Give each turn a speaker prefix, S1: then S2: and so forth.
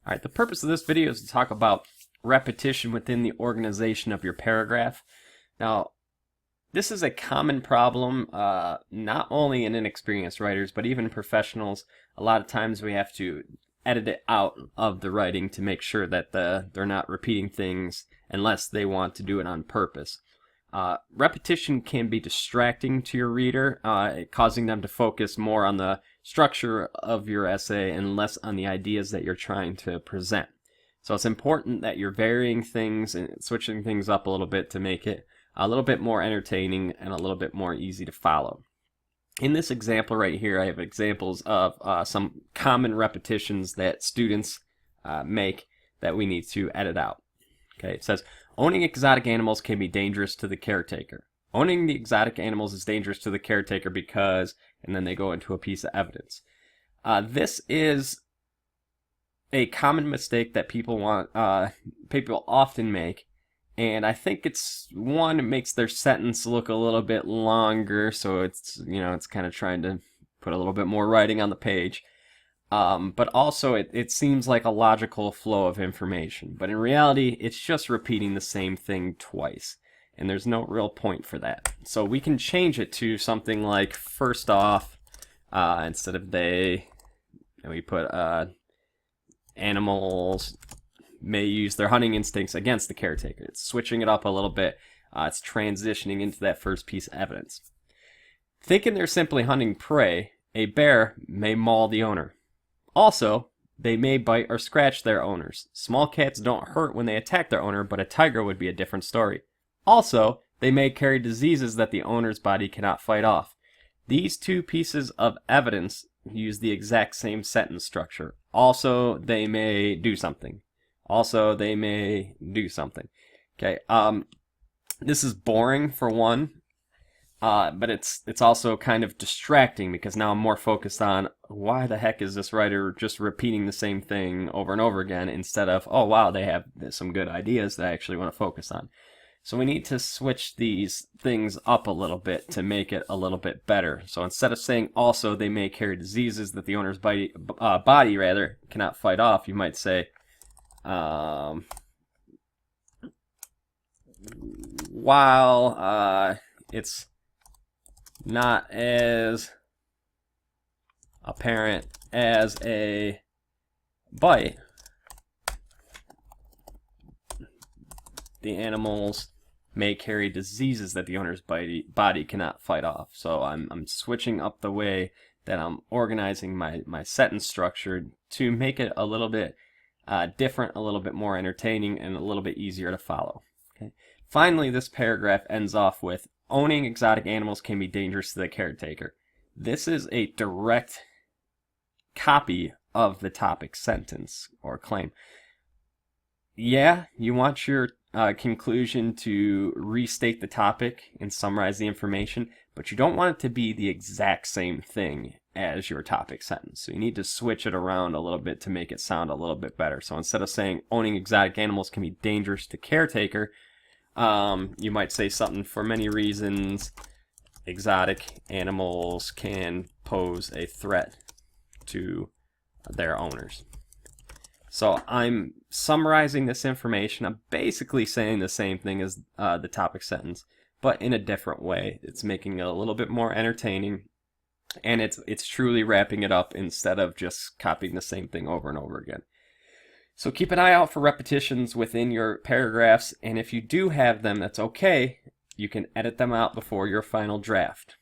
S1: All right, the purpose of this video is to talk about repetition within the organization of your paragraph. Now, this is a common problem, not only in inexperienced writers, but even professionals. A lot of times we have to edit it out of the writing to make sure that they're not repeating things unless they want to do it on purpose. Repetition can be distracting to your reader, causing them to focus more on the structure of your essay and less on the ideas that you're trying to present. So it's important that you're varying things and switching things up a little bit to make it a little bit more entertaining and a little bit more easy to follow. In this example right here, I have examples of some common repetitions that students make that we need to edit out. Okay, it says, owning exotic animals can be dangerous to the caretaker. Owning the exotic animals is dangerous to the caretaker because, and then they go into a piece of evidence. This is a common mistake that people often make, and I think it's one, it makes their sentence look a little bit longer, so it's kind of trying to put a little bit more writing on the page. But also it seems like a logical flow of information. But in reality, it's just repeating the same thing twice. And there's no real point for that. So we can change it to something like, first off, instead of they, and we put animals may use their hunting instincts against the caretaker. It's switching it up a little bit. It's transitioning into that first piece of evidence. Thinking they're simply hunting prey, a bear may maul the owner. Also, they may bite or scratch their owners. Small cats don't hurt when they attack their owner, but a tiger would be a different story. Also, they may carry diseases that the owner's body cannot fight off. These two pieces of evidence use the exact same sentence structure. Also, they may do something. Also, they may do something. Okay, this is boring for one. But it's also kind of distracting because now I'm more focused on why the heck is this writer just repeating the same thing over and over again instead of, oh wow, they have some good ideas that I actually want to focus on. So we need to switch these things up a little bit to make it a little bit better. So instead of saying also they may carry diseases that the owner's body cannot fight off, you might say while it's not as apparent as a bite, the animals may carry diseases that the owner's body cannot fight off. So I'm switching up the way that I'm organizing my sentence structure to make it a little bit different, a little bit more entertaining, and a little bit easier to follow. Okay. Finally, this paragraph ends off with, owning exotic animals can be dangerous to the caretaker. This is a direct copy of the topic sentence or claim. Yeah, you want your conclusion to restate the topic and summarize the information, but you don't want it to be the exact same thing as your topic sentence. So you need to switch it around a little bit to make it sound a little bit better. So instead of saying owning exotic animals can be dangerous to caretaker, you might say something, for many reasons, exotic animals can pose a threat to their owners. So I'm summarizing this information. I'm basically saying the same thing as the topic sentence, but in a different way. It's making it a little bit more entertaining, and it's truly wrapping it up instead of just copying the same thing over and over again. So keep an eye out for repetitions within your paragraphs, and if you do have them, that's okay. You can edit them out before your final draft.